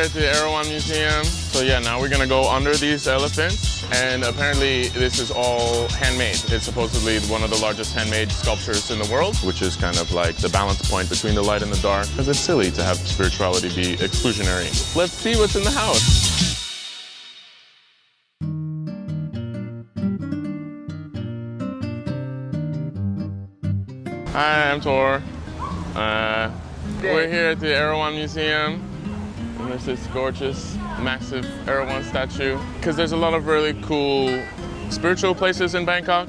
at the Erawan Museum. So yeah, now we're gonna go under these elephants, and apparently this is all handmade. It's supposedly one of the largest handmade sculptures in the world, which is kind of like the balance point between the light and the dark, because it's silly to have spirituality be exclusionary. Let's see what's in the house. Hi, I'm Thor. We're here at the Erawan Museum, and there's this gorgeous, massive Arowan statue. Because there's a lot of really cool spiritual places in Bangkok,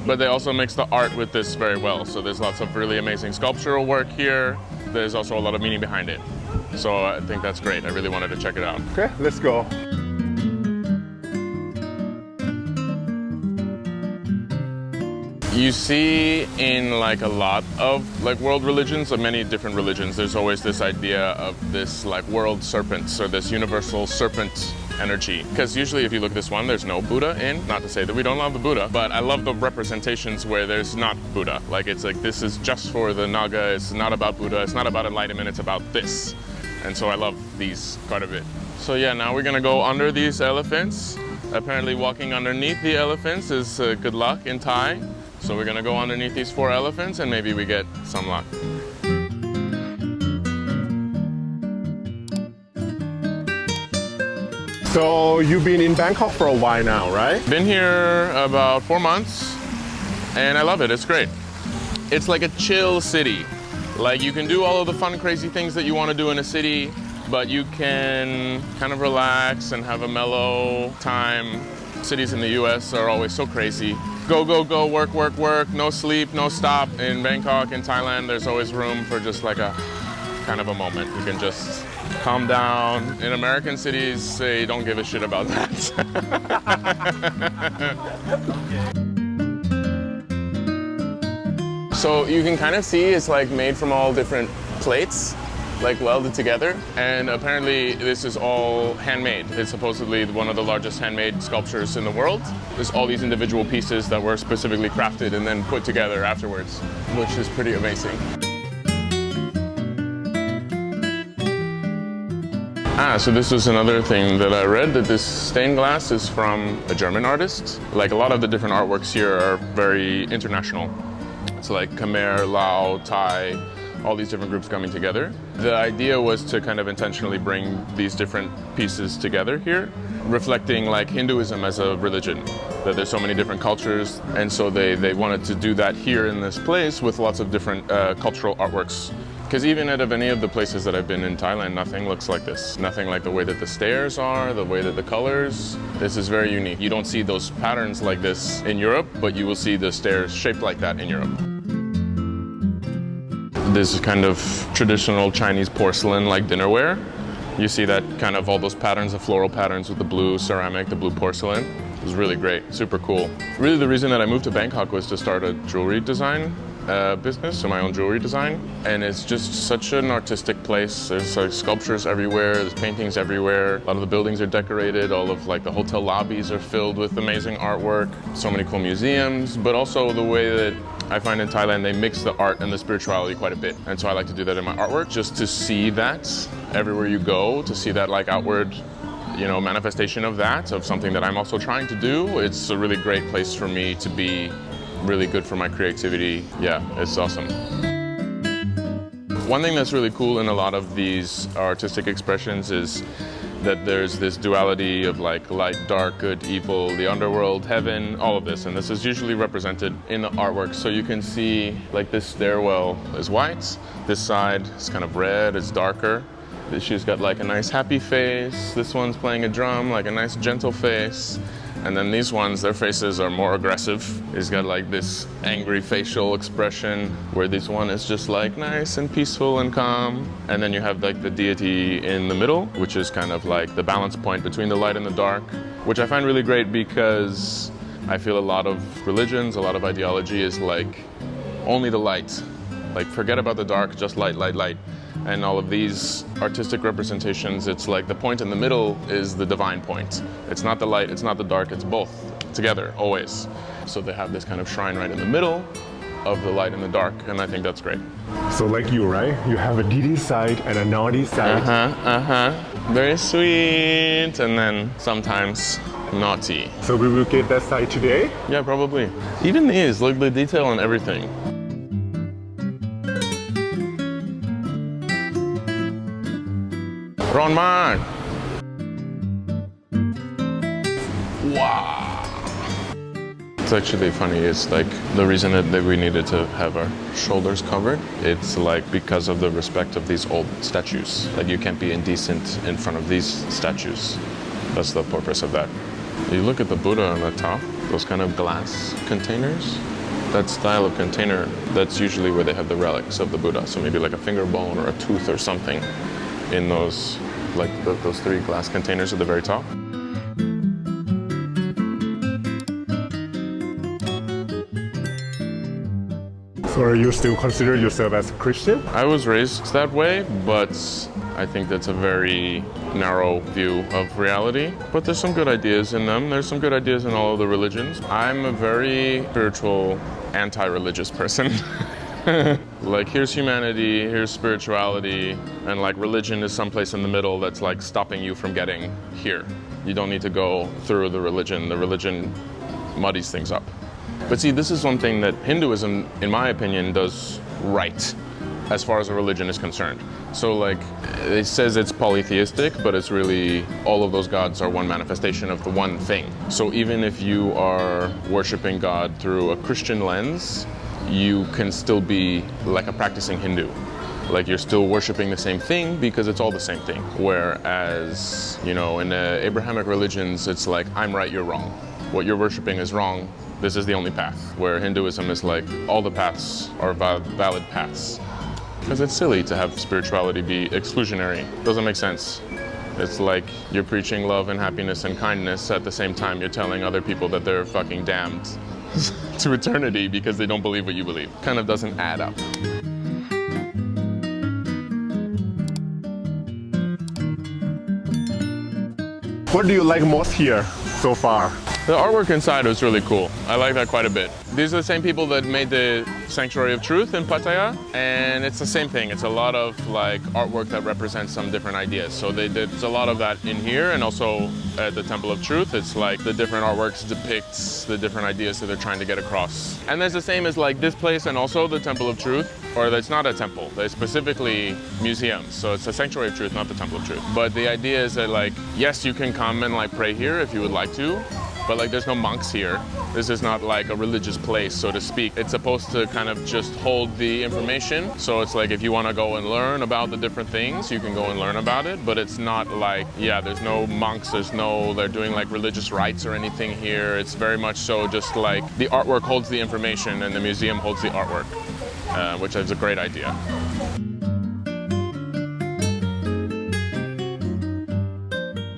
but they also mix the art with this very well. So there's lots of really amazing sculptural work here. There's also a lot of meaning behind it. So I think that's great. I really wanted to check it out. Okay, let's go. You see in like a lot of like world religions, of many different religions, there's always this idea of this like world serpents or this universal serpent energy. Because usually if you look at this one, there's no Buddha in. Not to say that we don't love the Buddha, but I love the representations where there's not Buddha. Like it's like this is just for the Naga, it's not about Buddha, it's not about enlightenment, it's about this. And so I love these quite a bit. So yeah, now we're gonna go under these elephants. Apparently walking underneath the elephants is good luck in Thai. So we're gonna go underneath these 4 elephants and maybe we get some luck. So you've been in Bangkok for a while now, right? Been here about 4 months and I love it, it's great. It's like a chill city. Like you can do all of the fun, crazy things that you wanna do in a city, but you can kind of relax and have a mellow time. Cities in the US are always so crazy. Go, go, go, work, work, work, no sleep, no stop. In Bangkok, in Thailand, there's always room for just like a kind of a moment. You can just calm down. In American cities, they don't give a shit about that. So you can kind of see it's like made from all different plates, like welded together, and apparently this is all handmade. It's supposedly one of the largest handmade sculptures in the world. There's all these individual pieces that were specifically crafted and then put together afterwards, which is pretty amazing. So this was another thing that I read, that this stained glass is from a German artist. Like a lot of the different artworks here are very international. It's like Khmer, Lao, Thai, all these different groups coming together. The idea was to kind of intentionally bring these different pieces together here, reflecting like Hinduism as a religion, that there's so many different cultures, and so they wanted to do that here in this place with lots of different cultural artworks. Because even out of any of the places that I've been in Thailand, nothing looks like this. Nothing like the way that the stairs are, the way that the colors. This is very unique. You don't see those patterns like this in Europe, but you will see the stairs shaped like that in Europe. This is kind of traditional Chinese porcelain like dinnerware. You see that kind of all those patterns, the floral patterns with the blue ceramic, the blue porcelain. It was really great, super cool. Really the reason that I moved to Bangkok was to start a jewelry design business, so my own jewelry design. And it's just such an artistic place. There's like sculptures everywhere, there's paintings everywhere. A lot of the buildings are decorated, all of like the hotel lobbies are filled with amazing artwork. So many cool museums, but also the way that I find in Thailand they mix the art and the spirituality quite a bit. And so I like to do that in my artwork, just to see that everywhere you go, to see that like outward, you know, manifestation of that, of something that I'm also trying to do. It's a really great place for me to be, really good for my creativity. Yeah, it's awesome. One thing that's really cool in a lot of these artistic expressions is that there's this duality of like light, dark, good, evil, the underworld, heaven, all of this. And this is usually represented in the artwork. So you can see like this stairwell is white, this side is kind of red, it's darker. She's got like a nice happy face. This one's playing a drum, like a nice gentle face. And then these ones, their faces are more aggressive. He's got like this angry facial expression, where this one is just like nice and peaceful and calm. And then you have like the deity in the middle, which is kind of like the balance point between the light and the dark, which I find really great because I feel a lot of religions, a lot of ideology is like only the light. Like forget about the dark, just light, light, light. And all of these artistic representations, it's like the point in the middle is the divine point. It's not the light, it's not the dark, it's both together, always. So they have this kind of shrine right in the middle, of the light and the dark, and I think that's great. So like you, right? You have a deity side and a naughty side. Very sweet, and then sometimes naughty. So we will get that side today? Yeah, probably. Even these, look, the detail on everything. Ron man. Wow. It's actually funny, it's like the reason that we needed to have our shoulders covered, it's like because of the respect of these old statues. Like you can't be indecent in front of these statues. That's the purpose of that. You look at the Buddha on the top, those kind of glass containers, that style of container, that's usually where they have the relics of the Buddha. So maybe like a finger bone or a tooth or something in those, like those 3 glass containers at the very top. So you still consider yourself as a Christian? I was raised that way, but I think that's a very narrow view of reality. But there's some good ideas in them. There's some good ideas in all of the religions. I'm a very spiritual, anti-religious person. Like here's humanity, here's spirituality, and like religion is someplace in the middle that's like stopping you from getting here. You don't need to go through the religion. The religion muddies things up. But see, this is one thing that Hinduism, in my opinion, does right as far as a religion is concerned. So like, it says it's polytheistic, but it's really, all of those gods are one manifestation of the one thing. So even if you are worshiping God through a Christian lens, you can still be like a practicing Hindu. Like you're still worshiping the same thing because it's all the same thing. Whereas, you know, in the Abrahamic religions, it's like, I'm right, you're wrong. What you're worshiping is wrong. This is the only path. Where Hinduism is like, all the paths are valid paths. Because it's silly to have spirituality be exclusionary. Doesn't make sense. It's like you're preaching love and happiness and kindness at the same time you're telling other people that they're fucking damned to eternity because they don't believe what you believe. Kind of doesn't add up. What do you like most here so far? The artwork inside was really cool. I like that quite a bit. These are the same people that made the Sanctuary of Truth in Pattaya, and it's the same thing. It's a lot of like artwork that represents some different ideas. So there's a lot of that in here, and also at the Temple of Truth, it's like the different artworks depicts the different ideas that they're trying to get across. And there's the same as like this place and also the Temple of Truth, or it's not a temple, they're specifically museums. So it's a Sanctuary of Truth, not the Temple of Truth. But the idea is that like, yes, you can come and like pray here if you would like to, but like there's no monks here. This is not like a religious place, so to speak. It's supposed to kind of just hold the information. So it's like if you want to go and learn about the different things, you can go and learn about it. But it's not like, yeah, there's no monks, they're doing like religious rites or anything here. It's very much so just like the artwork holds the information and the museum holds the artwork, which is a great idea.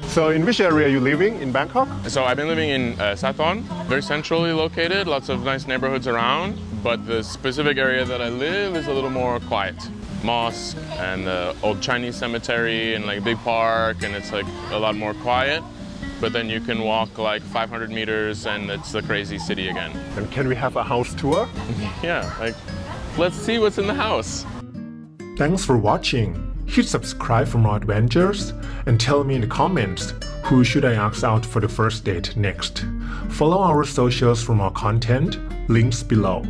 So in which area are you living in Bangkok? So I've been living in Sathon, very centrally located, lots of nice neighborhoods around, but the specific area that I live is a little more quiet. Mosque and the old Chinese cemetery and like a big park, and it's like a lot more quiet. But then you can walk like 500 meters and it's the crazy city again. And can we have a house tour? Yeah, like let's see what's in the house. Thanks for watching. Hit subscribe for more adventures and tell me in the comments who should I ask out for the first date next. Follow our socials for more content, links below.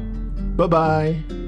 Bye bye!